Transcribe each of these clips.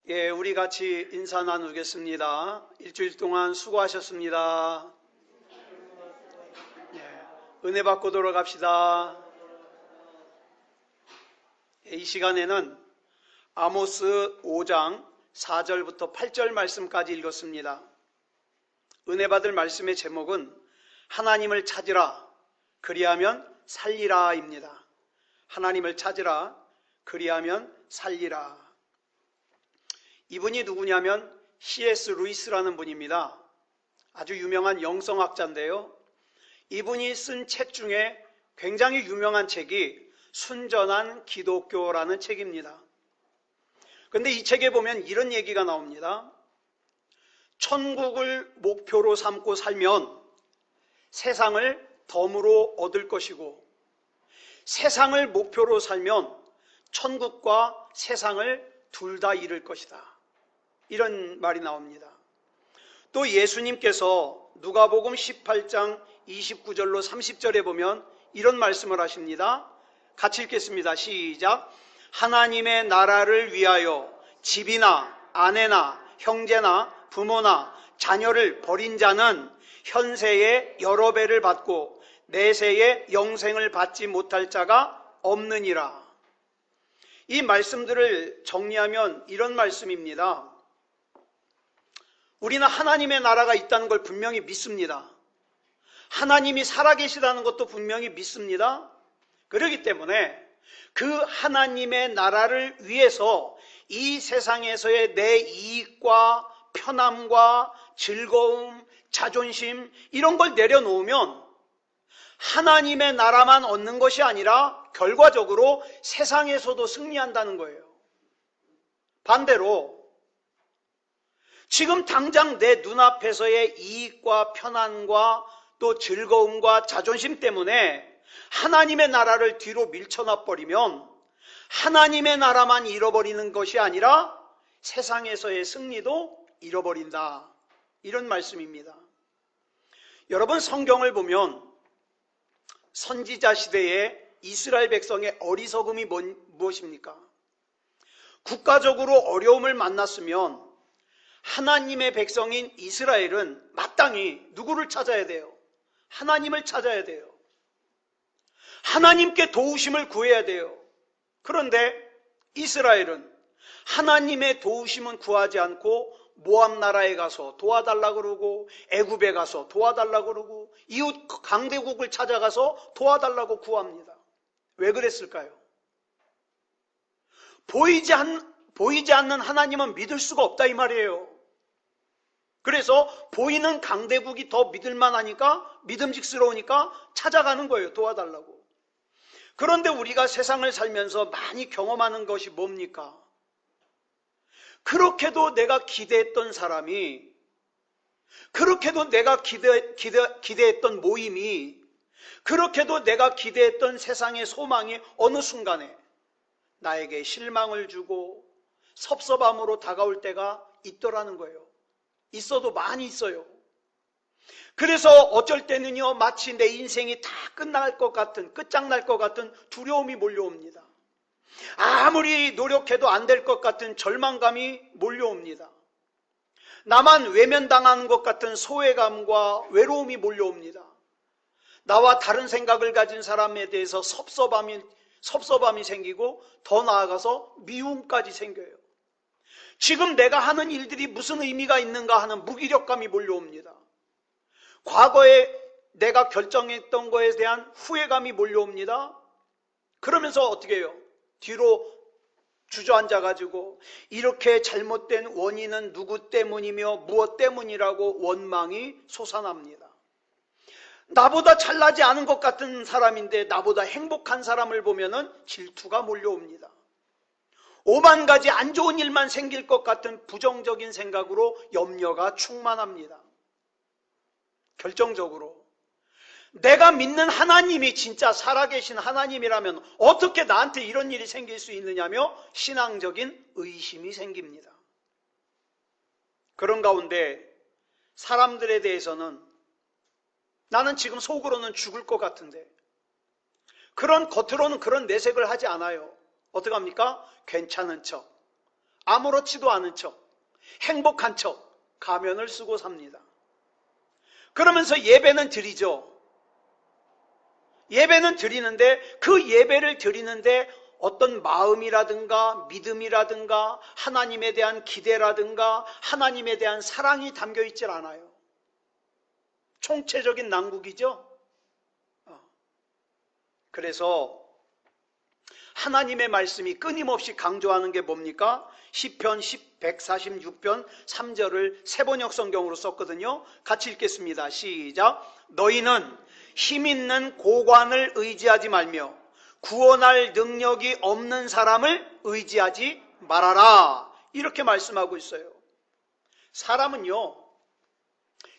예, 우리 같이 인사 나누겠습니다. 일주일 동안 수고하셨습니다. 예, 은혜 받고 돌아갑시다. 예, 이 시간에는 아모스 5장 4절부터 8절 말씀까지 읽었습니다. 은혜 받을 말씀의 제목은 하나님을 찾으라, 그리하면 살리라 입니다. 하나님을 찾으라, 그리하면 살리라. 이분이 누구냐면 C.S. 루이스라는 분입니다. 아주 유명한 영성학자인데요. 이분이 쓴 책 중에 굉장히 유명한 책이 순전한 기독교라는 책입니다. 그런데 이 책에 보면 이런 얘기가 나옵니다. 천국을 목표로 삼고 살면 세상을 덤으로 얻을 것이고, 세상을 목표로 살면 천국과 세상을 둘 다 잃을 것이다. 이런 말이 나옵니다. 또 예수님께서 누가복음 18장 29절로 30절에 보면 이런 말씀을 하십니다. 같이 읽겠습니다. 시작. 하나님의 나라를 위하여 집이나 아내나 형제나 부모나 자녀를 버린 자는 현세에 여러 배를 받고 내세에 영생을 받지 못할 자가 없느니라. 이 말씀들을 정리하면 이런 말씀입니다. 우리는 하나님의 나라가 있다는 걸 분명히 믿습니다. 하나님이 살아계시다는 것도 분명히 믿습니다. 그렇기 때문에 그 하나님의 나라를 위해서 이 세상에서의 내 이익과 편함과 즐거움, 자존심 이런 걸 내려놓으면 하나님의 나라만 얻는 것이 아니라 결과적으로 세상에서도 승리한다는 거예요. 반대로 지금 당장 내 눈앞에서의 이익과 편안과 또 즐거움과 자존심 때문에 하나님의 나라를 뒤로 밀쳐놔 버리면 하나님의 나라만 잃어버리는 것이 아니라 세상에서의 승리도 잃어버린다. 이런 말씀입니다. 여러분, 성경을 보면 선지자 시대에 이스라엘 백성의 어리석음이 무엇입니까? 국가적으로 어려움을 만났으면 하나님의 백성인 이스라엘은 마땅히 누구를 찾아야 돼요? 하나님을 찾아야 돼요. 하나님께 도우심을 구해야 돼요. 그런데 이스라엘은 하나님의 도우심은 구하지 않고 모압 나라에 가서 도와달라고 그러고 애굽에 가서 도와달라고 그러고 이웃 강대국을 찾아가서 도와달라고 구합니다. 왜 그랬을까요? 보이지 않는 하나님은 믿을 수가 없다 이 말이에요. 그래서 보이는 강대국이 더 믿을만하니까, 믿음직스러우니까 찾아가는 거예요. 도와달라고. 그런데 우리가 세상을 살면서 많이 경험하는 것이 뭡니까? 그렇게도 내가 기대했던 사람이, 그렇게도 내가 기대했던 모임이, 그렇게도 내가 기대했던 세상의 소망이 어느 순간에 나에게 실망을 주고 섭섭함으로 다가올 때가 있더라는 거예요. 있어도 많이 있어요. 그래서 어쩔 때는요, 마치 내 인생이 다 끝날 것 같은, 끝장날 것 같은 두려움이 몰려옵니다. 아무리 노력해도 안 될 것 같은 절망감이 몰려옵니다. 나만 외면당하는 것 같은 소외감과 외로움이 몰려옵니다. 나와 다른 생각을 가진 사람에 대해서 섭섭함이 생기고 더 나아가서 미움까지 생겨요. 지금 내가 하는 일들이 무슨 의미가 있는가 하는 무기력감이 몰려옵니다. 과거에 내가 결정했던 것에 대한 후회감이 몰려옵니다. 그러면서 어떻게 해요? 뒤로 주저앉아가지고 이렇게 잘못된 원인은 누구 때문이며 무엇 때문이라고 원망이 솟아납니다. 나보다 잘나지 않은 것 같은 사람인데 나보다 행복한 사람을 보면은 질투가 몰려옵니다. 오만 가지 안 좋은 일만 생길 것 같은 부정적인 생각으로 염려가 충만합니다. 결정적으로 내가 믿는 하나님이 진짜 살아계신 하나님이라면 어떻게 나한테 이런 일이 생길 수 있느냐며 신앙적인 의심이 생깁니다. 그런 가운데 사람들에 대해서는 나는 지금 속으로는 죽을 것 같은데 겉으로는 그런 내색을 하지 않아요. 어떡합니까? 괜찮은 척, 아무렇지도 않은 척, 행복한 척 가면을 쓰고 삽니다. 그러면서 예배는 드리죠. 예배는 드리는데 그 예배를 드리는데 어떤 마음이라든가 믿음이라든가 하나님에 대한 기대라든가 하나님에 대한 사랑이 담겨 있질 않아요. 총체적인 난국이죠. 그래서 하나님의 말씀이 끊임없이 강조하는 게 뭡니까? 시편 146편 3절을 새번역 성경으로 썼거든요. 같이 읽겠습니다. 시작. 너희는 힘있는 고관을 의지하지 말며 구원할 능력이 없는 사람을 의지하지 말아라. 이렇게 말씀하고 있어요. 사람은요,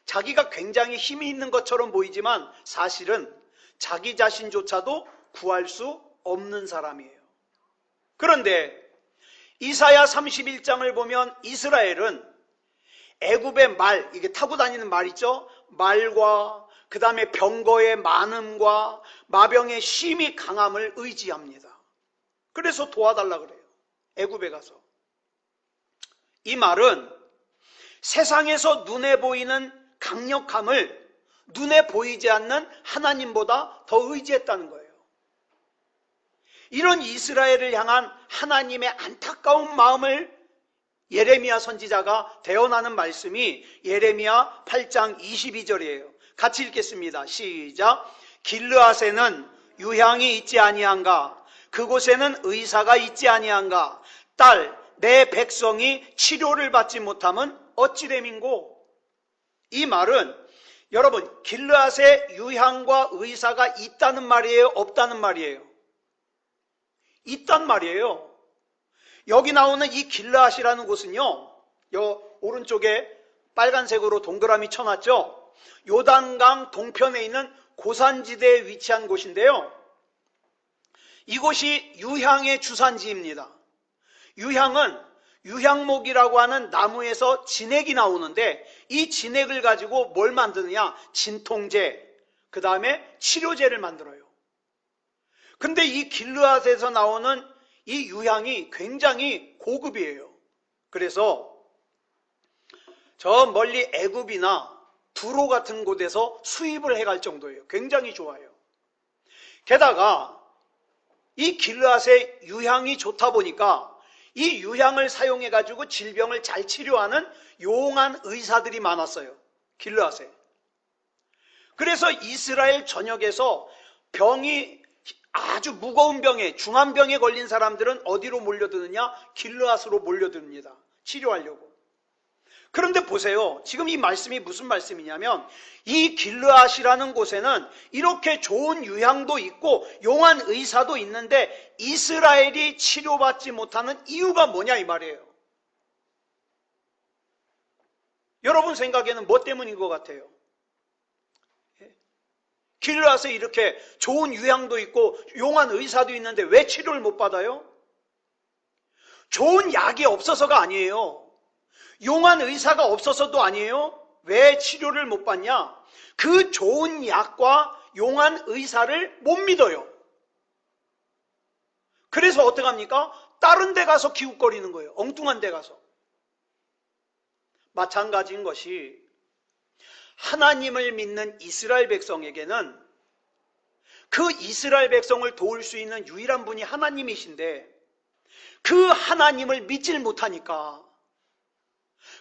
자기가 굉장히 힘이 있는 것처럼 보이지만 사실은 자기 자신조차도 구할 수 없는 사람이에요. 그런데 이사야 31장을 보면 이스라엘은 애굽의 말, 이게 타고 다니는 말 있죠? 말과 그 다음에 병거의 많음과 마병의 심히 강함을 의지합니다. 그래서 도와달라 그래요. 애굽에 가서. 이 말은 세상에서 눈에 보이는 강력함을 눈에 보이지 않는 하나님보다 더 의지했다는 거예요. 이런 이스라엘을 향한 하나님의 안타까운 마음을 예레미야 선지자가 대언하는 말씀이 예레미야 8장 22절이에요. 같이 읽겠습니다. 시작. 길르앗에는 유향이 있지 아니한가? 그곳에는 의사가 있지 아니한가? 딸, 내 백성이 치료를 받지 못하면 어찌 됨인고? 이 말은 여러분, 길르앗에 유향과 의사가 있다는 말이에요? 없다는 말이에요? 있단 말이에요. 여기 나오는 이 길르앗이라는 곳은요, 오른쪽에 빨간색으로 동그라미 쳐놨죠? 요단강 동편에 있는 고산지대에 위치한 곳인데요. 이곳이 유향의 주산지입니다. 유향은 유향목이라고 하는 나무에서 진액이 나오는데 이 진액을 가지고 뭘 만드느냐? 진통제, 그 다음에 치료제를 만들어요. 근데 이 길르앗에서 나오는 이 유향이 굉장히 고급이에요. 그래서 저 멀리 애굽이나 두로 같은 곳에서 수입을 해갈 정도예요. 굉장히 좋아요. 게다가 이 길르앗의 유향이 좋다 보니까 이 유향을 사용해 가지고 질병을 잘 치료하는 용한 의사들이 많았어요. 길르앗에. 그래서 이스라엘 전역에서 병이 아주 무거운 병에, 중환병에 걸린 사람들은 어디로 몰려드느냐? 길르앗으로 몰려듭니다. 치료하려고. 그런데 보세요. 지금 이 말씀이 무슨 말씀이냐면 이 길르앗이라는 곳에는 이렇게 좋은 유향도 있고 용한 의사도 있는데 이스라엘이 치료받지 못하는 이유가 뭐냐 이 말이에요. 여러분 생각에는 뭐 때문인 것 같아요? 길르앗에 이렇게 좋은 유향도 있고 용한 의사도 있는데 왜 치료를 못 받아요? 좋은 약이 없어서가 아니에요. 용한 의사가 없어서도 아니에요. 왜 치료를 못 받냐? 그 좋은 약과 용한 의사를 못 믿어요. 그래서 어떡합니까? 다른 데 가서 기웃거리는 거예요. 엉뚱한 데 가서. 마찬가지인 것이 하나님을 믿는 이스라엘 백성에게는 그 이스라엘 백성을 도울 수 있는 유일한 분이 하나님이신데 그 하나님을 믿질 못하니까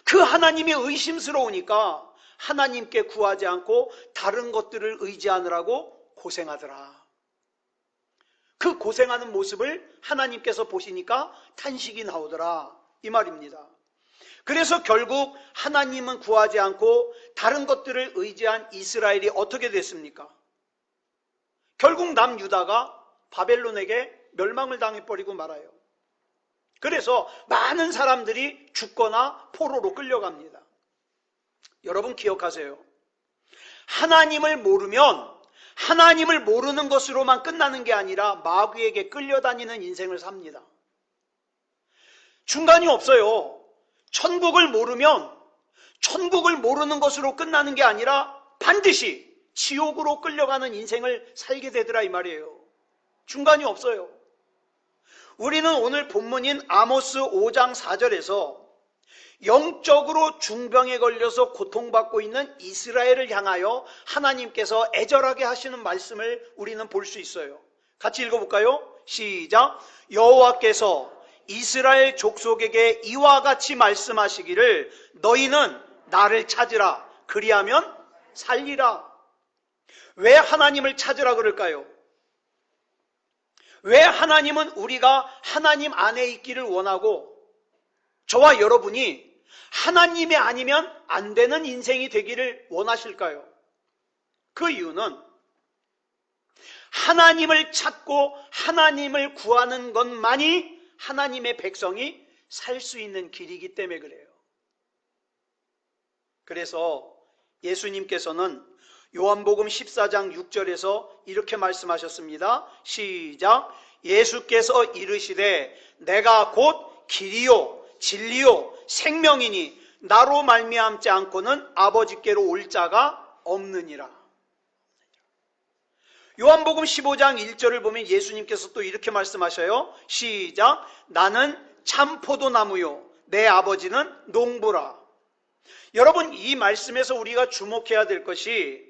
그 하나님이 의심스러우니까 하나님께 구하지 않고 다른 것들을 의지하느라고 고생하더라. 그 고생하는 모습을 하나님께서 보시니까 탄식이 나오더라. 이 말입니다. 그래서 결국 하나님은 구하지 않고 다른 것들을 의지한 이스라엘이 어떻게 됐습니까? 결국 남유다가 바벨론에게 멸망을 당해버리고 말아요. 그래서 많은 사람들이 죽거나 포로로 끌려갑니다. 여러분 기억하세요. 하나님을 모르면 하나님을 모르는 것으로만 끝나는 게 아니라 마귀에게 끌려다니는 인생을 삽니다. 중간이 없어요. 천국을 모르면 천국을 모르는 것으로 끝나는 게 아니라 반드시 지옥으로 끌려가는 인생을 살게 되더라 이 말이에요. 중간이 없어요. 우리는 오늘 본문인 아모스 5장 4절에서 영적으로 중병에 걸려서 고통받고 있는 이스라엘을 향하여 하나님께서 애절하게 하시는 말씀을 우리는 볼 수 있어요. 같이 읽어볼까요? 시작. 여호와께서 이스라엘 족속에게 이와 같이 말씀하시기를 너희는 나를 찾으라 그리하면 살리라. 왜 하나님을 찾으라 그럴까요? 왜 하나님은 우리가 하나님 안에 있기를 원하고 저와 여러분이 하나님이 아니면 안 되는 인생이 되기를 원하실까요? 그 이유는 하나님을 찾고 하나님을 구하는 것만이 하나님의 백성이 살 수 있는 길이기 때문에 그래요. 그래서 예수님께서는 요한복음 14장 6절에서 이렇게 말씀하셨습니다. 시작. 예수께서 이르시되 내가 곧 길이요 진리요 생명이니 나로 말미암지 않고는 아버지께로 올 자가 없느니라. 요한복음 15장 1절을 보면 예수님께서 또 이렇게 말씀하셔요. 시작. 나는 참 포도나무요 내 아버지는 농부라. 여러분, 이 말씀에서 우리가 주목해야 될 것이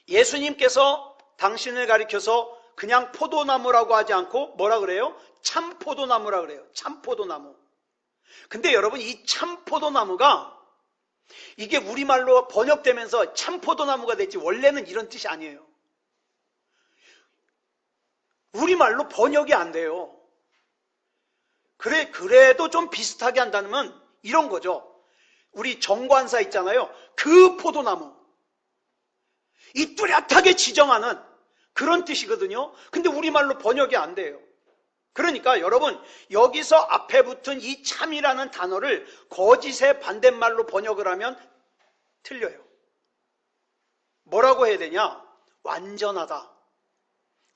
예수님께서 당신을 가리켜서 그냥 포도나무라고 하지 않고 뭐라 그래요? 참 포도나무라 그래요. 참 포도나무. 근데 여러분, 이 참 포도나무가 이게 우리말로 번역되면서 참 포도나무가 됐지 원래는 이런 뜻이 아니에요. 우리말로 번역이 안 돼요. 그래도 좀 비슷하게 한다면 이런 거죠. 우리 정관사 있잖아요. 그 포도나무. 이 뚜렷하게 지정하는 그런 뜻이거든요. 근데 우리말로 번역이 안 돼요. 그러니까 여러분, 여기서 앞에 붙은 이 참이라는 단어를 거짓의 반대말로 번역을 하면 틀려요. 뭐라고 해야 되냐? 완전하다,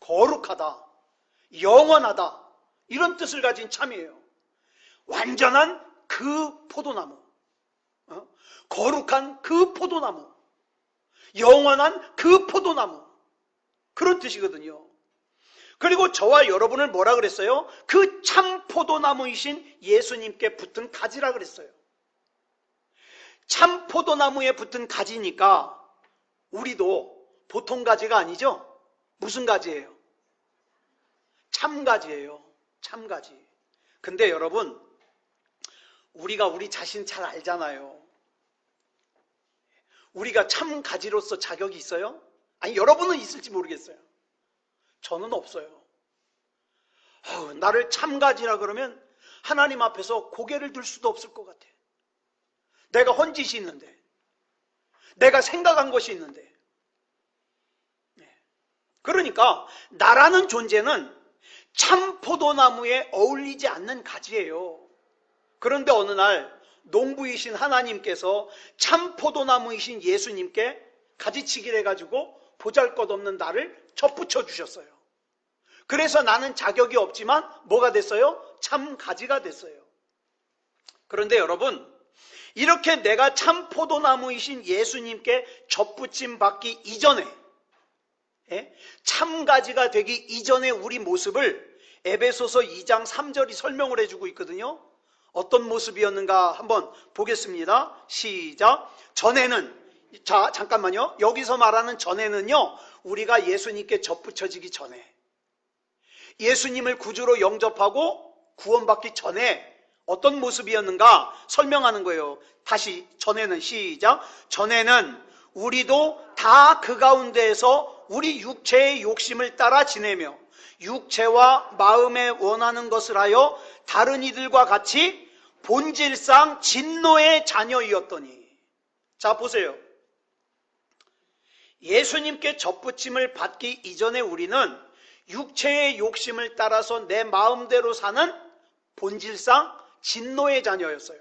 거룩하다, 영원하다, 이런 뜻을 가진 참이에요. 완전한 그 포도나무, 거룩한 그 포도나무, 영원한 그 포도나무, 그런 뜻이거든요. 그리고 저와 여러분을 뭐라 그랬어요? 그 참 포도나무이신 예수님께 붙은 가지라 그랬어요. 참 포도나무에 붙은 가지니까 우리도 보통 가지가 아니죠? 무슨 가지예요? 참가지예요. 참가지. 근데 여러분, 우리가 우리 자신 잘 알잖아요. 우리가 참가지로서 자격이 있어요? 아니, 여러분은 있을지 모르겠어요. 저는 없어요. 나를 참가지라 그러면 하나님 앞에서 고개를 들 수도 없을 것 같아. 내가 헌짓이 있는데, 내가 생각한 것이 있는데. 그러니까 나라는 존재는 참 포도나무에 어울리지 않는 가지예요. 그런데 어느 날 농부이신 하나님께서 참 포도나무이신 예수님께 가지치기를 해가지고 보잘것없는 나를 접붙여 주셨어요. 그래서 나는 자격이 없지만 뭐가 됐어요? 참 가지가 됐어요. 그런데 여러분, 이렇게 내가 참 포도나무이신 예수님께 접붙임 받기 이전에, 참가지가 되기 이전의 우리 모습을 에베소서 2장 3절이 설명을 해주고 있거든요. 어떤 모습이었는가 한번 보겠습니다. 시작. 전에는, 자 잠깐만요. 여기서 말하는 전에는요, 우리가 예수님께 접붙여지기 전에, 예수님을 구주로 영접하고 구원받기 전에 어떤 모습이었는가 설명하는 거예요. 다시 전에는, 시작. 전에는 우리도 다 그 가운데에서 우리 육체의 욕심을 따라 지내며 육체와 마음에 원하는 것을 하여 다른 이들과 같이 본질상 진노의 자녀이었더니. 자, 보세요. 예수님께 접붙임을 받기 이전에 우리는 육체의 욕심을 따라서 내 마음대로 사는 본질상 진노의 자녀였어요.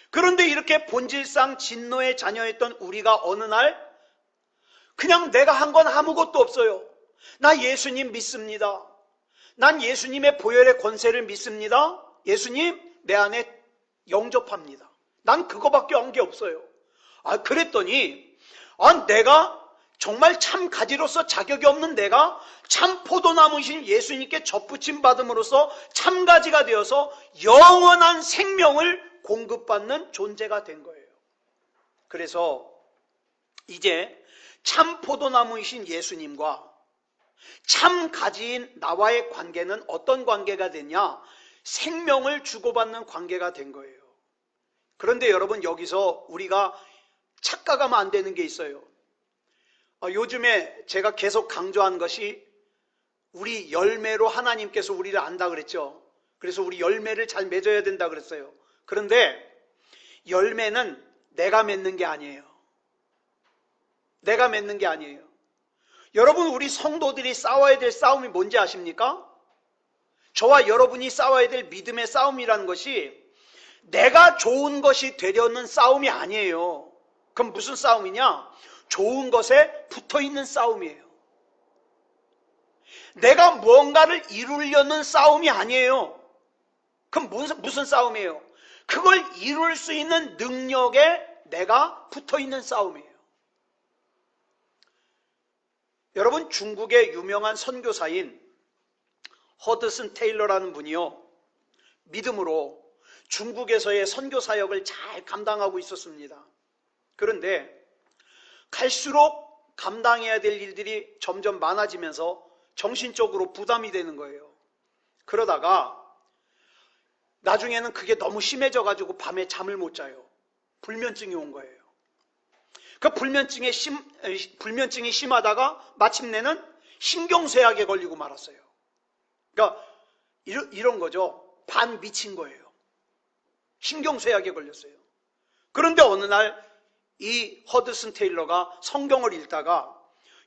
그런데 이렇게 본질상 진노의 자녀였던 우리가 어느 날 그냥 내가 한 건 아무것도 없어요. 나 예수님 믿습니다. 난 예수님의 보혈의 권세를 믿습니다. 예수님 내 안에 영접합니다. 난 그거밖에 한 게 없어요. 그랬더니 내가 정말 참 가지로서 자격이 없는 내가 참 포도나무이신 예수님께 접붙임 받음으로써 참 가지가 되어서 영원한 생명을 공급받는 존재가 된 거예요. 그래서 이제 참 포도나무이신 예수님과 참 가지인 나와의 관계는 어떤 관계가 되냐? 생명을 주고받는 관계가 된 거예요. 그런데 여러분, 여기서 우리가 착각하면 안 되는 게 있어요. 요즘에 제가 계속 강조한 것이 우리 열매로 하나님께서 우리를 안다 그랬죠. 그래서 우리 열매를 잘 맺어야 된다 그랬어요. 그런데 열매는 내가 맺는 게 아니에요. 내가 맺는 게 아니에요. 여러분, 우리 성도들이 싸워야 될 싸움이 뭔지 아십니까? 저와 여러분이 싸워야 될 믿음의 싸움이라는 것이 내가 좋은 것이 되려는 싸움이 아니에요. 그럼 무슨 싸움이냐? 좋은 것에 붙어있는 싸움이에요. 내가 무언가를 이루려는 싸움이 아니에요. 그럼 무슨 싸움이에요? 그걸 이룰 수 있는 능력에 내가 붙어있는 싸움이에요. 여러분, 중국의 유명한 선교사인 허드슨 테일러라는 분이요, 믿음으로 중국에서의 선교 사역을 잘 감당하고 있었습니다. 그런데 갈수록 감당해야 될 일들이 점점 많아지면서 정신적으로 부담이 되는 거예요. 그러다가 나중에는 그게 너무 심해져 가지고 밤에 잠을 못 자요. 불면증이 온 거예요. 그 불면증이 심하다가 마침내는 신경쇠약에 걸리고 말았어요. 그러니까 이런 거죠. 반 미친 거예요. 신경쇠약에 걸렸어요. 그런데 어느 날 이 허드슨 테일러가 성경을 읽다가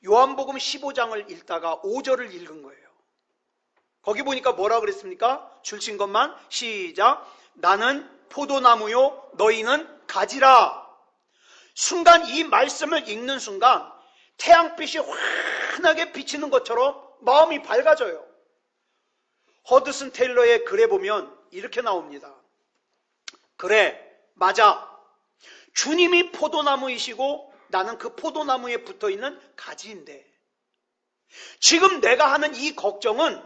요한복음 15장을 읽다가 5절을 읽은 거예요. 거기 보니까 뭐라 그랬습니까? 줄친 것만 시작. 나는 포도나무요 너희는 가지라. 순간 이 말씀을 읽는 순간 태양빛이 환하게 비치는 것처럼 마음이 밝아져요. 허드슨 테일러의 글에 보면 이렇게 나옵니다. 그래, 맞아. 주님이 포도나무이시고 나는 그 포도나무에 붙어있는 가지인데, 지금 내가 하는 이 걱정은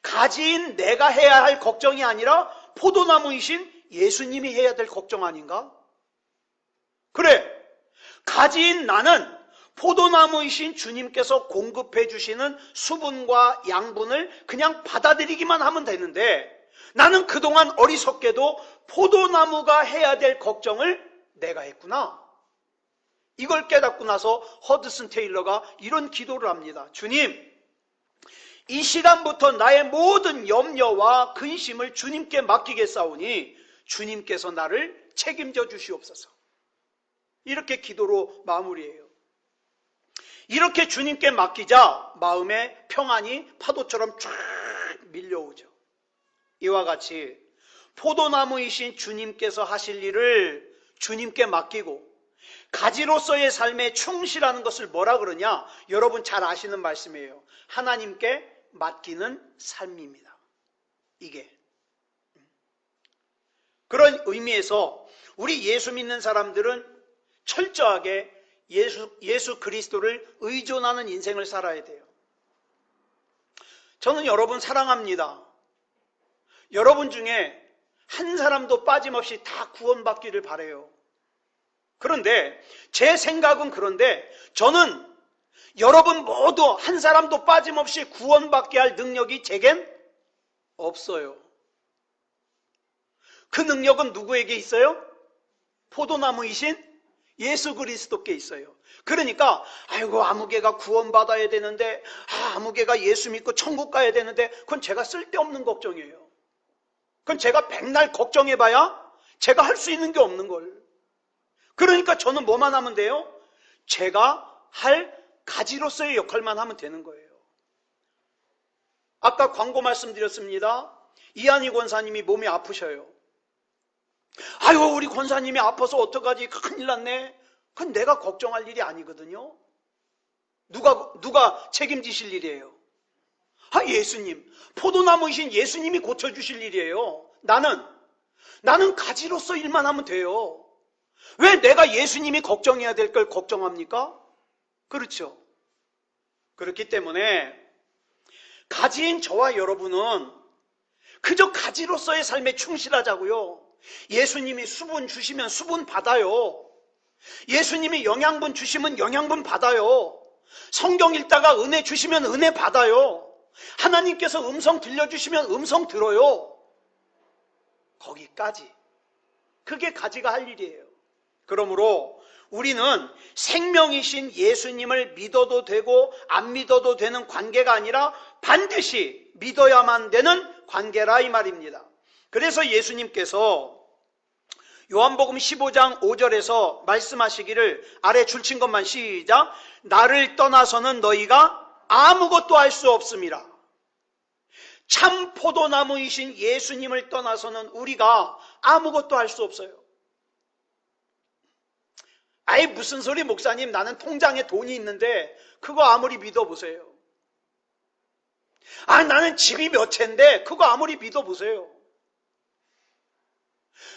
가지인 내가 해야 할 걱정이 아니라 포도나무이신 예수님이 해야 될 걱정 아닌가? 그래, 가지인 나는 포도나무이신 주님께서 공급해 주시는 수분과 양분을 그냥 받아들이기만 하면 되는데, 나는 그동안 어리석게도 포도나무가 해야 될 걱정을 내가 했구나. 이걸 깨닫고 나서 허드슨 테일러가 이런 기도를 합니다. 주님, 이 시간부터 나의 모든 염려와 근심을 주님께 맡기겠사오니 주님께서 나를 책임져 주시옵소서. 이렇게 기도로 마무리해요. 이렇게 주님께 맡기자 마음에 평안이 파도처럼 쫙 밀려오죠. 이와 같이 포도나무이신 주님께서 하실 일을 주님께 맡기고 가지로서의 삶에 충실하는 것을 뭐라 그러냐? 여러분 잘 아시는 말씀이에요. 하나님께 맡기는 삶입니다. 이게 그런 의미에서 우리 예수 믿는 사람들은 철저하게 예수 그리스도를 의존하는 인생을 살아야 돼요. 저는 여러분 사랑합니다. 여러분 중에 한 사람도 빠짐없이 다 구원받기를 바라요. 그런데 제 생각은 그런데 저는 여러분 모두 한 사람도 빠짐없이 구원받게 할 능력이 제겐 없어요. 그 능력은 누구에게 있어요? 포도나무이신 예수 그리스도께 있어요. 그러니까 아이고 아무개가 구원받아야 되는데, 아무개가 예수 믿고 천국 가야 되는데, 그건 제가 쓸데없는 걱정이에요. 그건 제가 백날 걱정해봐야 제가 할 수 있는 게 없는 걸. 그러니까 저는 뭐만 하면 돼요? 제가 할 가지로서의 역할만 하면 되는 거예요. 아까 광고 말씀드렸습니다. 이한희 권사님이 몸이 아프셔요. 아유 우리 권사님이 아파서 어떡하지? 큰일 났네. 그건 내가 걱정할 일이 아니거든요. 누가 책임지실 일이에요? 예수님, 포도나무이신 예수님이 고쳐주실 일이에요. 나는 가지로서 일만 하면 돼요. 왜 내가 예수님이 걱정해야 될 걸 걱정합니까? 그렇죠. 그렇기 때문에 가지인 저와 여러분은 그저 가지로서의 삶에 충실하자고요. 예수님이 수분 주시면 수분 받아요. 예수님이 영양분 주시면 영양분 받아요. 성경 읽다가 은혜 주시면 은혜 받아요. 하나님께서 음성 들려주시면 음성 들어요. 거기까지. 그게 가지가 할 일이에요. 그러므로 우리는 생명이신 예수님을 믿어도 되고 안 믿어도 되는 관계가 아니라 반드시 믿어야만 되는 관계라 이 말입니다. 그래서 예수님께서 요한복음 15장 5절에서 말씀하시기를, 아래 줄친 것만 시작. 나를 떠나서는 너희가 아무것도 할 수 없음이라. 참 포도나무이신 예수님을 떠나서는 우리가 아무것도 할 수 없어요. 아이 무슨 소리 목사님, 나는 통장에 돈이 있는데 그거 아무리 믿어보세요. 아 나는 집이 몇 채인데 그거 아무리 믿어보세요.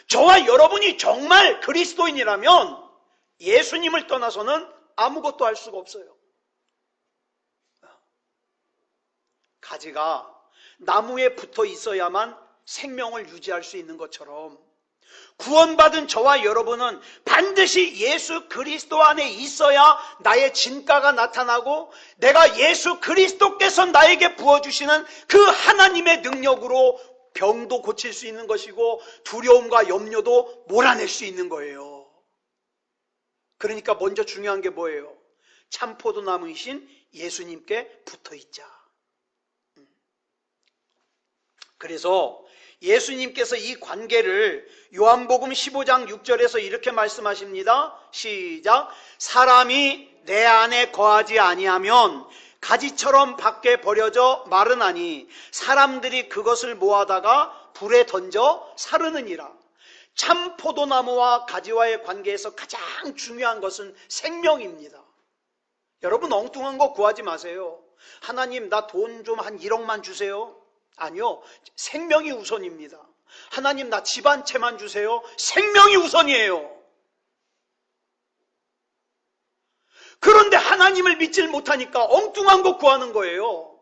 저와 여러분이 정말 그리스도인이라면 예수님을 떠나서는 아무것도 할 수가 없어요. 가지가 나무에 붙어 있어야만 생명을 유지할 수 있는 것처럼 구원받은 저와 여러분은 반드시 예수 그리스도 안에 있어야 나의 진가가 나타나고 내가 예수 그리스도께서 나에게 부어주시는 그 하나님의 능력으로 병도 고칠 수 있는 것이고 두려움과 염려도 몰아낼 수 있는 거예요. 그러니까 먼저 중요한 게 뭐예요? 참 포도나무이신 예수님께 붙어 있자. 그래서 예수님께서 이 관계를 요한복음 15장 6절에서 이렇게 말씀하십니다. 시작. 사람이 내 안에 거하지 아니하면 가지처럼 밖에 버려져 마르나니 사람들이 그것을 모아다가 불에 던져 사르느니라. 참 포도나무와 가지와의 관계에서 가장 중요한 것은 생명입니다. 여러분 엉뚱한 거 구하지 마세요. 하나님 나 돈 좀 한 1억만 주세요. 아니요, 생명이 우선입니다. 하나님 나 집 한 채만 주세요. 생명이 우선이에요. 그런데 하나님을 믿질 못하니까 엉뚱한 거 구하는 거예요.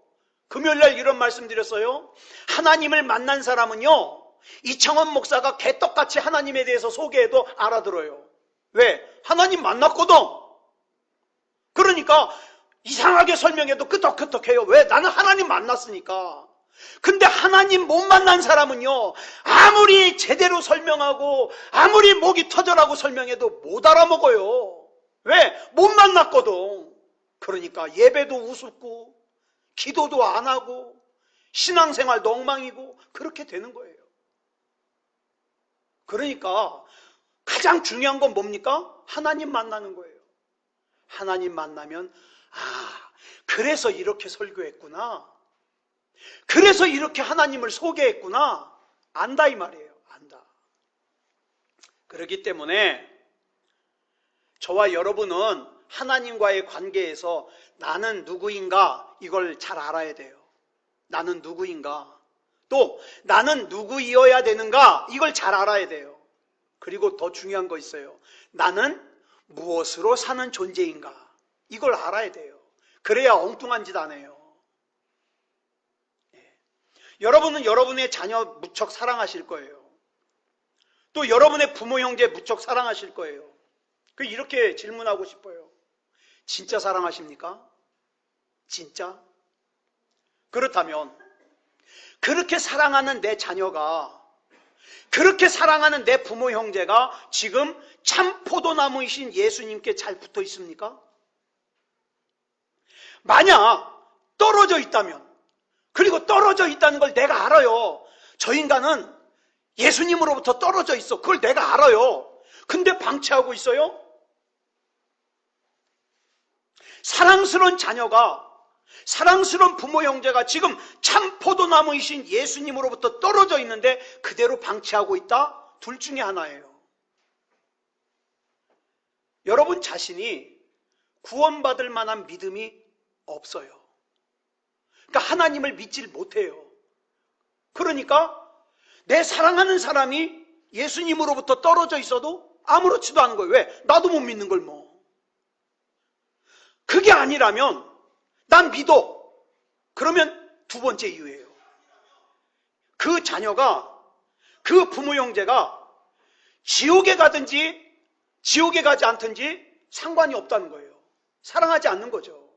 금요일날 이런 말씀 드렸어요. 하나님을 만난 사람은요, 이청원 목사가 개떡같이 하나님에 대해서 소개해도 알아들어요. 왜? 하나님 만났거든. 그러니까 이상하게 설명해도 끄떡끄떡해요. 왜? 나는 하나님 만났으니까. 근데 하나님 못 만난 사람은요, 아무리 제대로 설명하고 아무리 목이 터져라고 설명해도 못 알아먹어요. 왜? 못 만났거든. 그러니까 예배도 우습고 기도도 안 하고 신앙생활도 엉망이고 그렇게 되는 거예요. 그러니까 가장 중요한 건 뭡니까? 하나님 만나는 거예요. 하나님 만나면 그래서 이렇게 설교했구나. 그래서 이렇게 하나님을 소개했구나. 안다 이 말이에요. 안다. 그렇기 때문에 저와 여러분은 하나님과의 관계에서 나는 누구인가 이걸 잘 알아야 돼요. 나는 누구인가, 또 나는 누구이어야 되는가 이걸 잘 알아야 돼요. 그리고 더 중요한 거 있어요. 나는 무엇으로 사는 존재인가 이걸 알아야 돼요. 그래야 엉뚱한 짓 안 해요. 여러분은 여러분의 자녀 무척 사랑하실 거예요. 또 여러분의 부모 형제 무척 사랑하실 거예요. 이렇게 질문하고 싶어요. 진짜 사랑하십니까? 진짜? 그렇다면 그렇게 사랑하는 내 자녀가, 그렇게 사랑하는 내 부모 형제가 지금 참 포도나무이신 예수님께 잘 붙어 있습니까? 만약 떨어져 있다면, 그리고 떨어져 있다는 걸 내가 알아요. 저 인간은 예수님으로부터 떨어져 있어. 그걸 내가 알아요. 근데 방치하고 있어요? 사랑스러운 자녀가, 사랑스러운 부모 형제가 지금 참 포도나무이신 예수님으로부터 떨어져 있는데 그대로 방치하고 있다? 둘 중에 하나예요. 여러분 자신이 구원받을 만한 믿음이 없어요. 그러니까 하나님을 믿질 못해요. 그러니까 내 사랑하는 사람이 예수님으로부터 떨어져 있어도 아무렇지도 않은 거예요. 왜? 나도 못 믿는 걸 뭐. 그게 아니라면 난 믿어. 그러면 두 번째 이유예요. 그 자녀가, 그 부모 형제가 지옥에 가든지 지옥에 가지 않든지 상관이 없다는 거예요. 사랑하지 않는 거죠.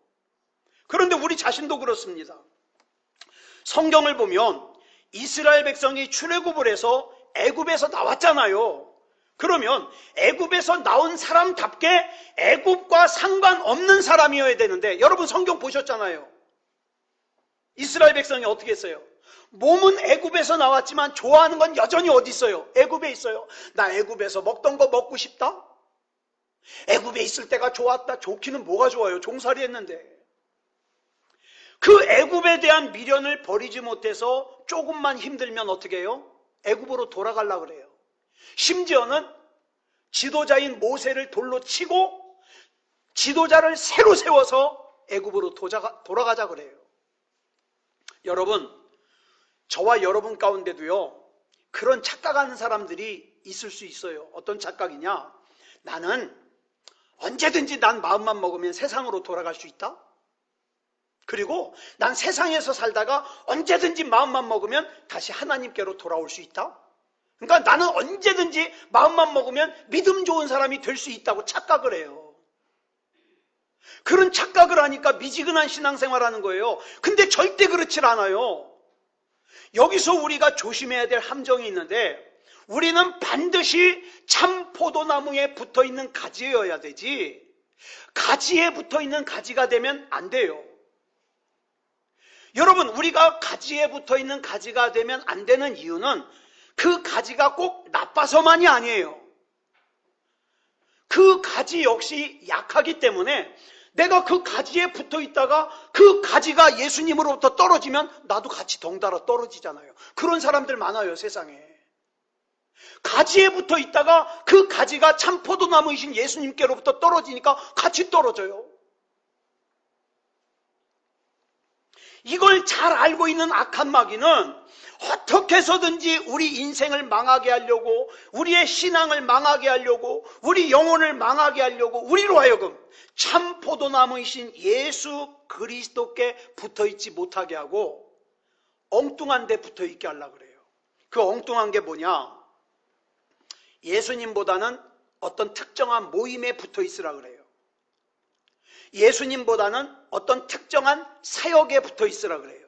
그런데 우리 자신도 그렇습니다. 성경을 보면 이스라엘 백성이 출애굽을 해서 애굽에서 나왔잖아요. 그러면 애굽에서 나온 사람답게 애굽과 상관없는 사람이어야 되는데, 여러분 성경 보셨잖아요. 이스라엘 백성이 어떻게 했어요? 몸은 애굽에서 나왔지만 좋아하는 건 여전히 어디 있어요? 애굽에 있어요. 나 애굽에서 먹던 거 먹고 싶다? 애굽에 있을 때가 좋았다. 좋기는 뭐가 좋아요? 종살이 했는데. 그 애굽에 대한 미련을 버리지 못해서 조금만 힘들면 어떻게 해요? 애굽으로 돌아가려고 그래요. 심지어는 지도자인 모세를 돌로 치고 지도자를 새로 세워서 애굽으로 돌아가자 그래요. 여러분, 저와 여러분 가운데도요, 그런 착각하는 사람들이 있을 수 있어요. 어떤 착각이냐? 나는 언제든지 난 마음만 먹으면 세상으로 돌아갈 수 있다? 그리고 난 세상에서 살다가 언제든지 마음만 먹으면 다시 하나님께로 돌아올 수 있다? 그러니까 나는 언제든지 마음만 먹으면 믿음 좋은 사람이 될 수 있다고 착각을 해요. 그런 착각을 하니까 미지근한 신앙생활하는 거예요. 근데 절대 그렇질 않아요. 여기서 우리가 조심해야 될 함정이 있는데, 우리는 반드시 참 포도나무에 붙어있는 가지여야 되지, 가지에 붙어있는 가지가 되면 안 돼요. 여러분, 우리가 가지에 붙어있는 가지가 되면 안 되는 이유는 그 가지가 꼭 나빠서만이 아니에요. 그 가지 역시 약하기 때문에 내가 그 가지에 붙어 있다가 그 가지가 예수님으로부터 떨어지면 나도 같이 덩달아 떨어지잖아요. 그런 사람들 많아요, 세상에. 가지에 붙어 있다가 그 가지가 참 포도나무이신 예수님께로부터 떨어지니까 같이 떨어져요. 이걸 잘 알고 있는 악한 마귀는 어떻게 해서든지 우리 인생을 망하게 하려고, 우리의 신앙을 망하게 하려고, 우리 영혼을 망하게 하려고 우리로 하여금 참 포도나무이신 예수 그리스도께 붙어있지 못하게 하고 엉뚱한 데 붙어있게 하려고 그래요. 그 엉뚱한 게 뭐냐? 예수님보다는 어떤 특정한 모임에 붙어있으라 그래요. 예수님보다는 어떤 특정한 사역에 붙어있으라 그래요.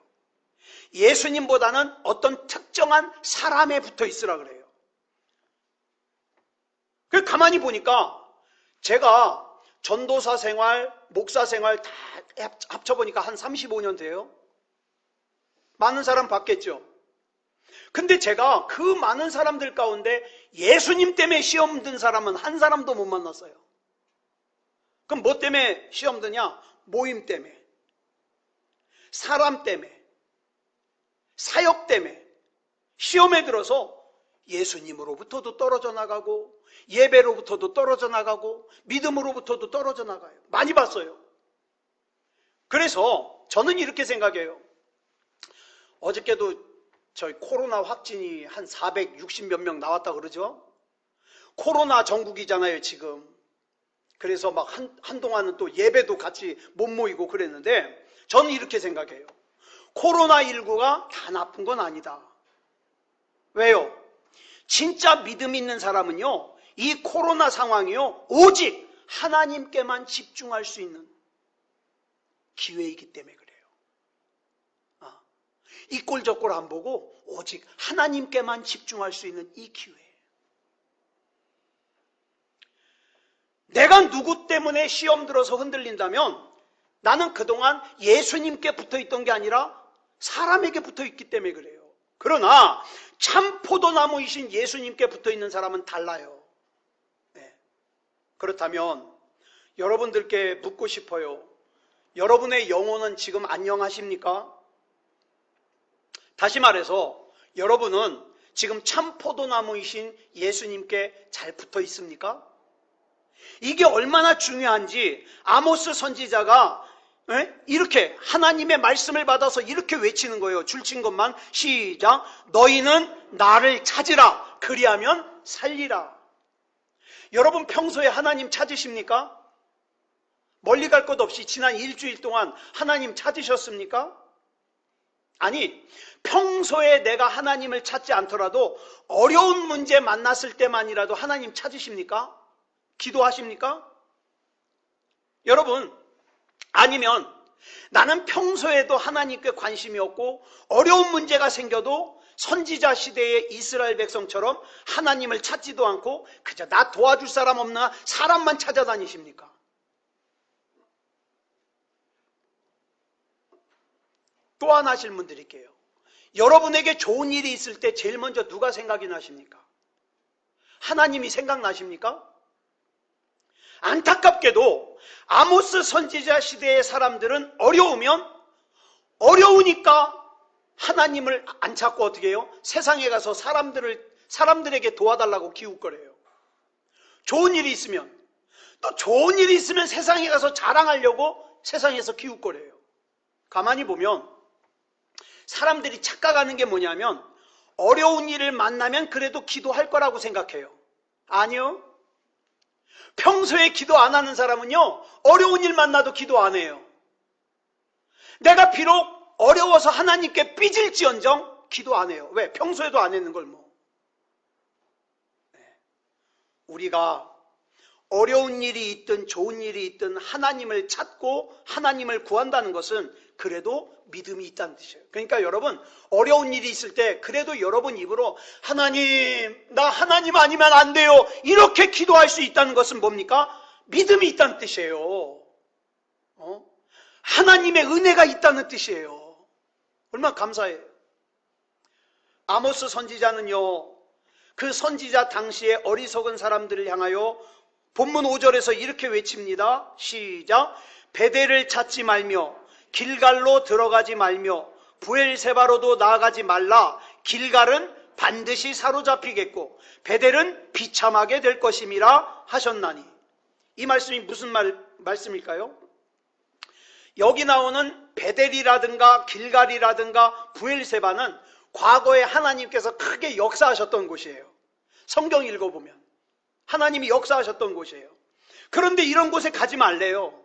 예수님보다는 어떤 특정한 사람에 붙어있으라 그래요. 그래서 가만히 보니까 제가 전도사 생활, 목사 생활 다 합쳐보니까 한 35년 돼요. 많은 사람 봤겠죠. 근데 제가 그 많은 사람들 가운데 예수님 때문에 시험 든 사람은 한 사람도 못 만났어요. 그럼 뭐 때문에 시험 드냐? 모임 때문에, 사람 때문에, 사역 때문에 시험에 들어서 예수님으로부터도 떨어져 나가고, 예배로부터도 떨어져 나가고, 믿음으로부터도 떨어져 나가요. 많이 봤어요. 그래서 저는 이렇게 생각해요. 어저께도 저희 코로나 확진이 한 460몇 명 나왔다 그러죠? 코로나 전국이잖아요, 지금. 그래서 막 한동안은 또 예배도 같이 못 모이고 그랬는데, 저는 이렇게 생각해요. 코로나19가 다 나쁜 건 아니다. 왜요? 진짜 믿음 있는 사람은요, 이 코로나 상황이요, 오직 하나님께만 집중할 수 있는 기회이기 때문에 그래요. 이 꼴 저 꼴 안 보고 오직 하나님께만 집중할 수 있는 이 기회. 내가 누구 때문에 시험 들어서 흔들린다면 나는 그동안 예수님께 붙어있던 게 아니라 사람에게 붙어있기 때문에 그래요. 그러나 참 포도나무이신 예수님께 붙어있는 사람은 달라요. 네. 그렇다면 여러분들께 묻고 싶어요. 여러분의 영혼은 지금 안녕하십니까? 다시 말해서 여러분은 지금 참 포도나무이신 예수님께 잘 붙어 있습니까? 이게 얼마나 중요한지 아모스 선지자가 이렇게 하나님의 말씀을 받아서 이렇게 외치는 거예요. 줄친 것만 시작. 너희는 나를 찾으라. 그리하면 살리라. 여러분 평소에 하나님 찾으십니까? 멀리 갈 것 없이 지난 일주일 동안 하나님 찾으셨습니까? 아니, 평소에 내가 하나님을 찾지 않더라도 어려운 문제 만났을 때만이라도 하나님 찾으십니까? 기도하십니까? 여러분, 아니면 나는 평소에도 하나님께 관심이 없고 어려운 문제가 생겨도 선지자 시대의 이스라엘 백성처럼 하나님을 찾지도 않고 그저 나 도와줄 사람 없나 사람만 찾아다니십니까? 또 하나 질문 드릴게요. 여러분에게 좋은 일이 있을 때 제일 먼저 누가 생각이 나십니까? 하나님이 생각나십니까? 안타깝게도 아모스 선지자 시대의 사람들은 어려우니까 하나님을 안 찾고 어떻게 해요? 세상에 가서 사람들에게 도와달라고 기웃거려요. 좋은 일이 있으면, 또 좋은 일이 있으면 세상에 가서 자랑하려고 세상에서 기웃거려요. 가만히 보면 사람들이 착각하는 게 뭐냐면 어려운 일을 만나면 그래도 기도할 거라고 생각해요. 아니요. 평소에 기도 안 하는 사람은요, 어려운 일 만나도 기도 안 해요. 내가 비록 어려워서 하나님께 삐질지언정 기도 안 해요. 왜? 평소에도 안 했는 걸 뭐. 우리가 어려운 일이 있든 좋은 일이 있든 하나님을 찾고 하나님을 구한다는 것은 그래도 믿음이 있다는 뜻이에요. 그러니까 여러분, 어려운 일이 있을 때 그래도 여러분 입으로 하나님, 나 하나님 아니면 안 돼요, 이렇게 기도할 수 있다는 것은 뭡니까? 믿음이 있다는 뜻이에요. 하나님의 은혜가 있다는 뜻이에요. 얼마나 감사해요. 아모스 선지자는요, 그 선지자 당시에 어리석은 사람들을 향하여 본문 5절에서 이렇게 외칩니다. 시작. 베델을 찾지 말며 길갈로 들어가지 말며 부엘세바로도 나아가지 말라. 길갈은 반드시 사로잡히겠고 베델은 비참하게 될 것임이라 하셨나니. 이 말씀이 무슨 말씀일까요? 여기 나오는 베델이라든가 길갈이라든가 부엘세바는 과거에 하나님께서 크게 역사하셨던 곳이에요. 성경 읽어보면 하나님이 역사하셨던 곳이에요. 그런데 이런 곳에 가지 말래요.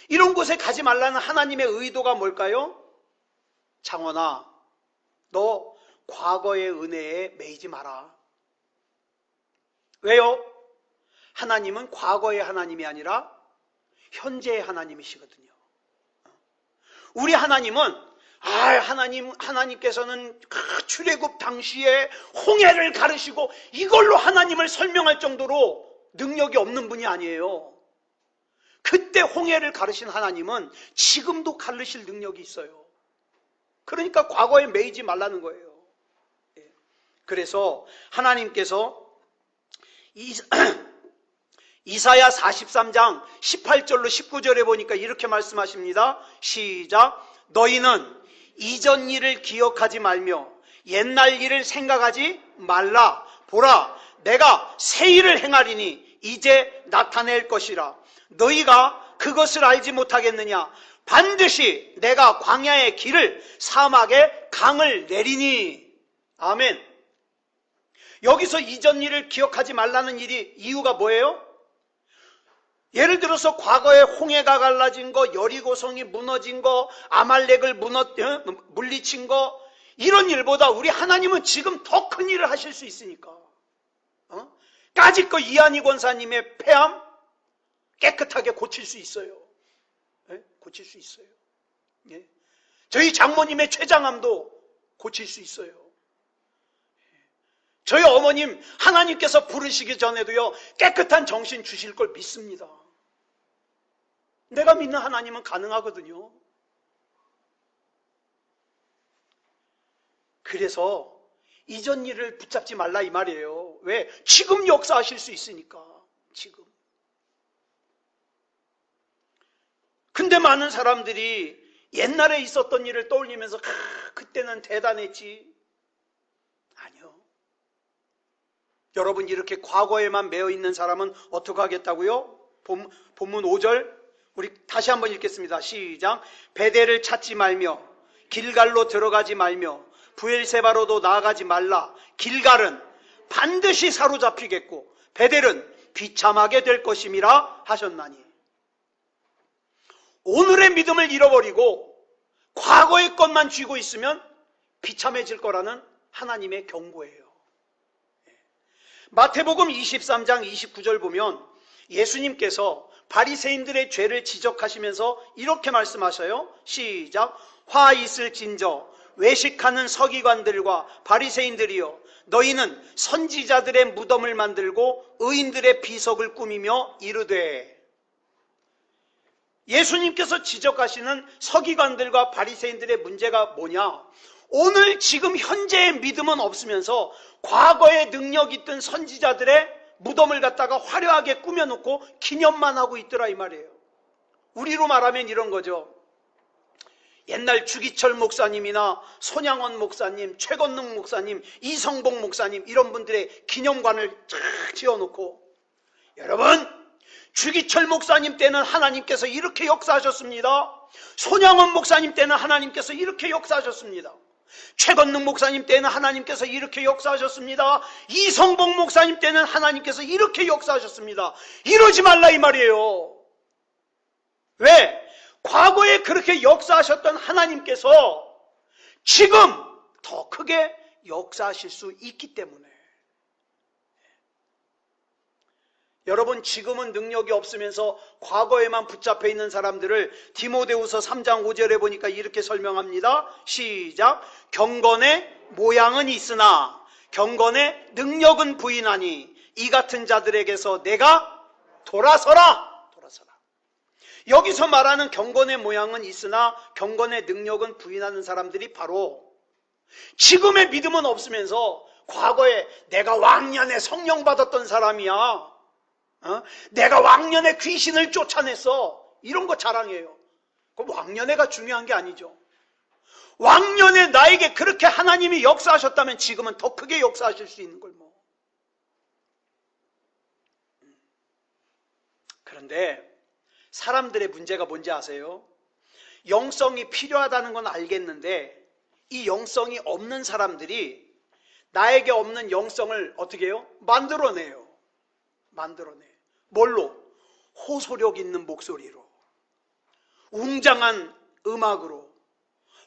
이런 곳에 가지 말라는 하나님의 의도가 뭘까요? 창원아, 너 과거의 은혜에 매이지 마라. 왜요? 하나님은 과거의 하나님이 아니라 현재의 하나님이시거든요. 우리 하나님은 하나님께서는 출애굽 당시에 홍해를 가르시고 이걸로 하나님을 설명할 정도로 능력이 없는 분이 아니에요. 그때 홍해를 가르신 하나님은 지금도 가르실 능력이 있어요. 그러니까 과거에 매이지 말라는 거예요. 그래서 하나님께서 이사야 43장 18절로 19절에 보니까 이렇게 말씀하십니다. 시작. 너희는 이전 일을 기억하지 말며 옛날 일을 생각하지 말라. 보라, 내가 새 일을 행하리니 이제 나타낼 것이라. 너희가 그것을 알지 못하겠느냐? 반드시 내가 광야의 길을 사막에 강을 내리니. 아멘. 여기서 이전 일을 기억하지 말라는 이유가 뭐예요? 예를 들어서 과거에 홍해가 갈라진 거, 여리고성이 무너진 거, 아말렉을 물리친 거, 이런 일보다 우리 하나님은 지금 더 큰 일을 하실 수 있으니까. 까짓 거 이한희 권사님의 폐암 깨끗하게 고칠 수 있어요. 고칠 수 있어요. 저희 장모님의 췌장암도 고칠 수 있어요. 저희 어머님 하나님께서 부르시기 전에도요, 깨끗한 정신 주실 걸 믿습니다. 내가 믿는 하나님은 가능하거든요. 그래서 이전 일을 붙잡지 말라 이 말이에요. 왜? 지금 역사하실 수 있으니까. 지금. 근데 많은 사람들이 옛날에 있었던 일을 떠올리면서 그때는 대단했지. 아니요. 여러분, 이렇게 과거에만 매여 있는 사람은 어떻게 하겠다고요? 본문 5절 우리 다시 한번 읽겠습니다. 시작. 베델을 찾지 말며 길갈로 들어가지 말며 부엘세바로도 나아가지 말라. 길갈은 반드시 사로잡히겠고 베델은 비참하게 될 것임이라 하셨나니. 오늘의 믿음을 잃어버리고 과거의 것만 쥐고 있으면 비참해질 거라는 하나님의 경고예요. 마태복음 23장 29절 보면 예수님께서 바리새인들의 죄를 지적하시면서 이렇게 말씀하셔요. 시작. 화 있을진저 외식하는 서기관들과 바리새인들이여, 너희는 선지자들의 무덤을 만들고 의인들의 비석을 꾸미며 이르되. 예수님께서 지적하시는 서기관들과 바리새인들의 문제가 뭐냐? 오늘 지금 현재의 믿음은 없으면서 과거의 능력 있던 선지자들의 무덤을 갖다가 화려하게 꾸며놓고 기념만 하고 있더라 이 말이에요. 우리로 말하면 이런 거죠. 옛날 주기철 목사님이나 손양원 목사님, 최건능 목사님, 이성봉 목사님 이런 분들의 기념관을 쫙 지어놓고, 여러분 주기철 목사님 때는 하나님께서 이렇게 역사하셨습니다. 손양원 목사님 때는 하나님께서 이렇게 역사하셨습니다. 최건능 목사님 때는 하나님께서 이렇게 역사하셨습니다. 이성봉 목사님 때는 하나님께서 이렇게 역사하셨습니다. 이러지 말라 이 말이에요. 왜? 과거에 그렇게 역사하셨던 하나님께서 지금 더 크게 역사하실 수 있기 때문에. 여러분, 지금은 능력이 없으면서 과거에만 붙잡혀 있는 사람들을 디모데후서 3장 5절에 보니까 이렇게 설명합니다. 시작. 경건의 모양은 있으나 경건의 능력은 부인하니 이 같은 자들에게서 내가 돌아서라. 여기서 말하는 경건의 모양은 있으나 경건의 능력은 부인하는 사람들이 바로 지금의 믿음은 없으면서 과거에 내가 왕년에 성령 받았던 사람이야, 내가 왕년에 귀신을 쫓아냈어, 이런 거 자랑해요. 그럼 왕년에가 중요한 게 아니죠. 왕년에 나에게 그렇게 하나님이 역사하셨다면 지금은 더 크게 역사하실 수 있는 걸 뭐. 그런데 사람들의 문제가 뭔지 아세요? 영성이 필요하다는 건 알겠는데 이 영성이 없는 사람들이 나에게 없는 영성을 어떻게 해요? 만들어내요. 뭘로? 호소력 있는 목소리로, 웅장한 음악으로,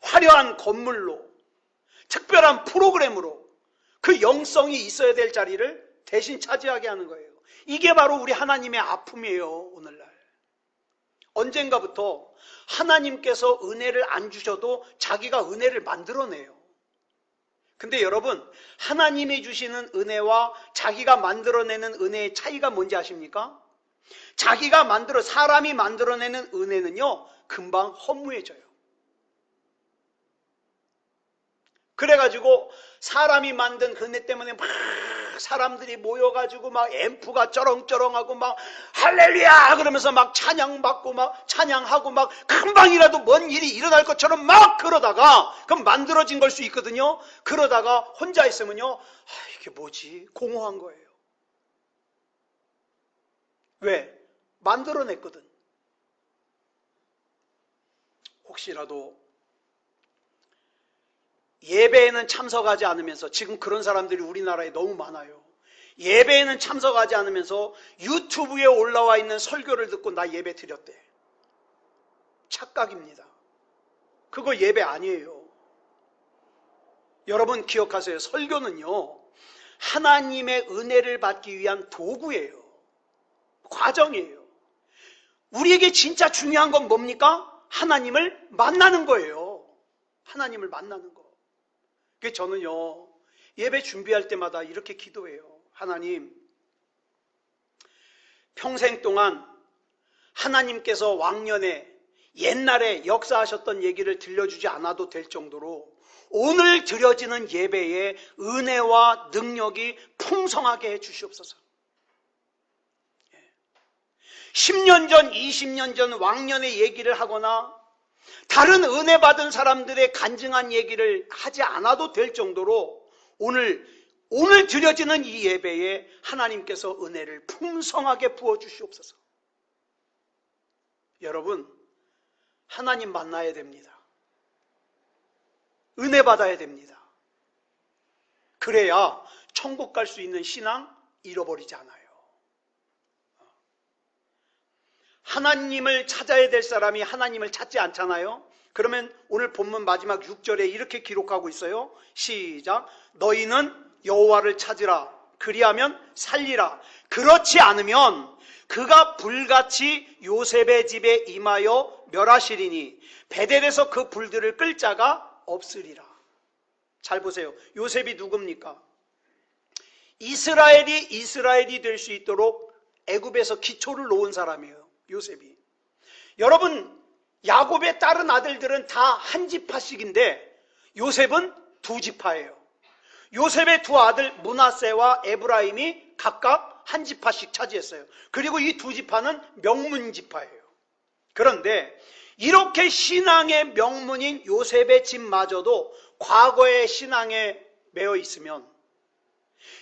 화려한 건물로, 특별한 프로그램으로 그 영성이 있어야 될 자리를 대신 차지하게 하는 거예요. 이게 바로 우리 하나님의 아픔이에요. 오늘날 언젠가부터 하나님께서 은혜를 안 주셔도 자기가 은혜를 만들어내요. 근데 여러분, 하나님이 주시는 은혜와 자기가 만들어내는 은혜의 차이가 뭔지 아십니까? 사람이 만들어내는 은혜는요, 금방 허무해져요. 그래가지고 사람이 만든 은혜 때문에 막 사람들이 모여가지고 막 앰프가 쩌렁쩌렁하고 막 할렐루야 그러면서 막 찬양받고 막 찬양하고 막 금방이라도 뭔 일이 일어날 것처럼 막 그러다가, 그럼 만들어진 걸 수 있거든요. 그러다가 혼자 있으면요, 이게 뭐지? 공허한 거예요. 왜? 만들어냈거든. 혹시라도 예배에는 참석하지 않으면서, 지금 그런 사람들이 우리나라에 너무 많아요. 예배에는 참석하지 않으면서 유튜브에 올라와 있는 설교를 듣고 나 예배 드렸대. 착각입니다. 그거 예배 아니에요. 여러분 기억하세요. 설교는요, 하나님의 은혜를 받기 위한 도구예요. 과정이에요. 우리에게 진짜 중요한 건 뭡니까? 하나님을 만나는 거예요. 하나님을 만나는 거. 그래서 저는요, 예배 준비할 때마다 이렇게 기도해요. 하나님, 평생 동안 하나님께서 왕년에 옛날에 역사하셨던 얘기를 들려주지 않아도 될 정도로 오늘 드려지는 예배에 은혜와 능력이 풍성하게 해 주시옵소서. 10년 전, 20년 전 왕년의 얘기를 하거나 다른 은혜 받은 사람들의 간증한 얘기를 하지 않아도 될 정도로 오늘 드려지는 이 예배에 하나님께서 은혜를 풍성하게 부어주시옵소서. 여러분, 하나님 만나야 됩니다. 은혜 받아야 됩니다. 그래야 천국 갈 수 있는 신앙 잃어버리지 않아요. 하나님을 찾아야 될 사람이 하나님을 찾지 않잖아요. 그러면 오늘 본문 마지막 6절에 이렇게 기록하고 있어요. 시작. 너희는 여호와를 찾으라. 그리하면 살리라. 그렇지 않으면 그가 불같이 요셉의 집에 임하여 멸하시리니 베델에서 그 불들을 끌 자가 없으리라. 잘 보세요. 요셉이 누굽니까? 이스라엘이 될 수 있도록 애굽에서 기초를 놓은 사람이에요. 요셉이. 여러분, 야곱의 다른 아들들은 다 한 지파씩인데 요셉은 두 지파예요. 요셉의 두 아들 므낫세와 에브라임이 각각 한 지파씩 차지했어요. 그리고 이 두 지파는 명문 지파예요. 그런데 이렇게 신앙의 명문인 요셉의 집마저도 과거의 신앙에 매여 있으면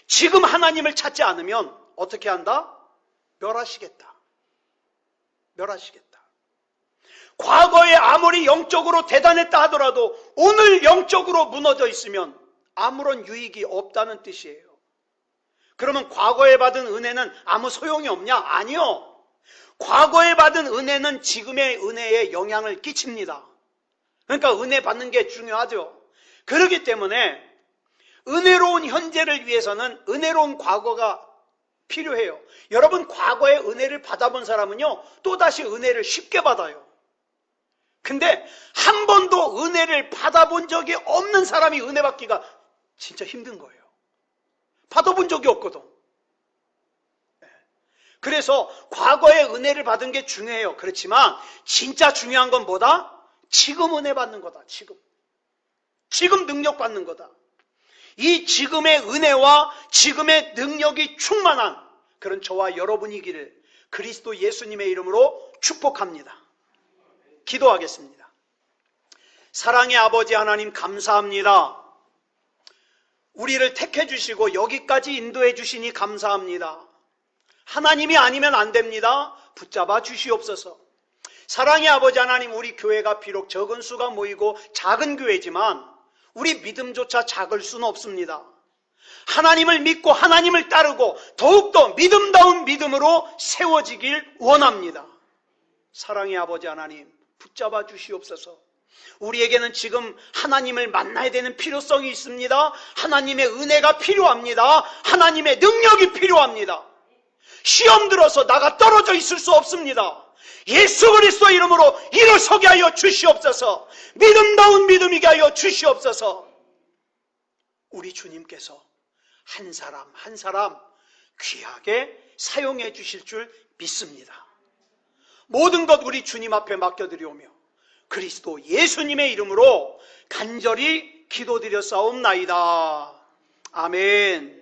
지금 하나님을 찾지 않으면 어떻게 한다? 멸하시겠다. 멸하시겠다. 과거에 아무리 영적으로 대단했다 하더라도 오늘 영적으로 무너져 있으면 아무런 유익이 없다는 뜻이에요. 그러면 과거에 받은 은혜는 아무 소용이 없냐? 아니요. 과거에 받은 은혜는 지금의 은혜에 영향을 끼칩니다. 그러니까 은혜 받는 게 중요하죠. 그렇기 때문에 은혜로운 현재를 위해서는 은혜로운 과거가 필요해요. 여러분, 과거에 은혜를 받아본 사람은요, 또다시 은혜를 쉽게 받아요. 근데 한 번도 은혜를 받아본 적이 없는 사람이 은혜 받기가 진짜 힘든 거예요. 받아본 적이 없거든. 그래서 과거에 은혜를 받은 게 중요해요. 그렇지만 진짜 중요한 건 뭐다? 지금 은혜 받는 거다. 지금 능력 받는 거다. 이 지금의 은혜와 지금의 능력이 충만한 그런 저와 여러분이기를 그리스도 예수님의 이름으로 축복합니다. 기도하겠습니다. 사랑의 아버지 하나님, 감사합니다. 우리를 택해 주시고 여기까지 인도해 주시니 감사합니다. 하나님이 아니면 안 됩니다. 붙잡아 주시옵소서. 사랑의 아버지 하나님, 우리 교회가 비록 적은 수가 모이고 작은 교회지만 우리 믿음조차 작을 수는 없습니다. 하나님을 믿고 하나님을 따르고 더욱더 믿음다운 믿음으로 세워지길 원합니다. 사랑의 아버지 하나님, 붙잡아 주시옵소서. 우리에게는 지금 하나님을 만나야 되는 필요성이 있습니다. 하나님의 은혜가 필요합니다. 하나님의 능력이 필요합니다. 시험 들어서 나가 떨어져 있을 수 없습니다. 예수 그리스도 이름으로 일어서게 하여 주시옵소서. 믿음다운 믿음이게 하여 주시옵소서. 우리 주님께서 한 사람 한 사람 귀하게 사용해 주실 줄 믿습니다. 모든 것 우리 주님 앞에 맡겨드리오며 그리스도 예수님의 이름으로 간절히 기도드렸사옵나이다. 아멘.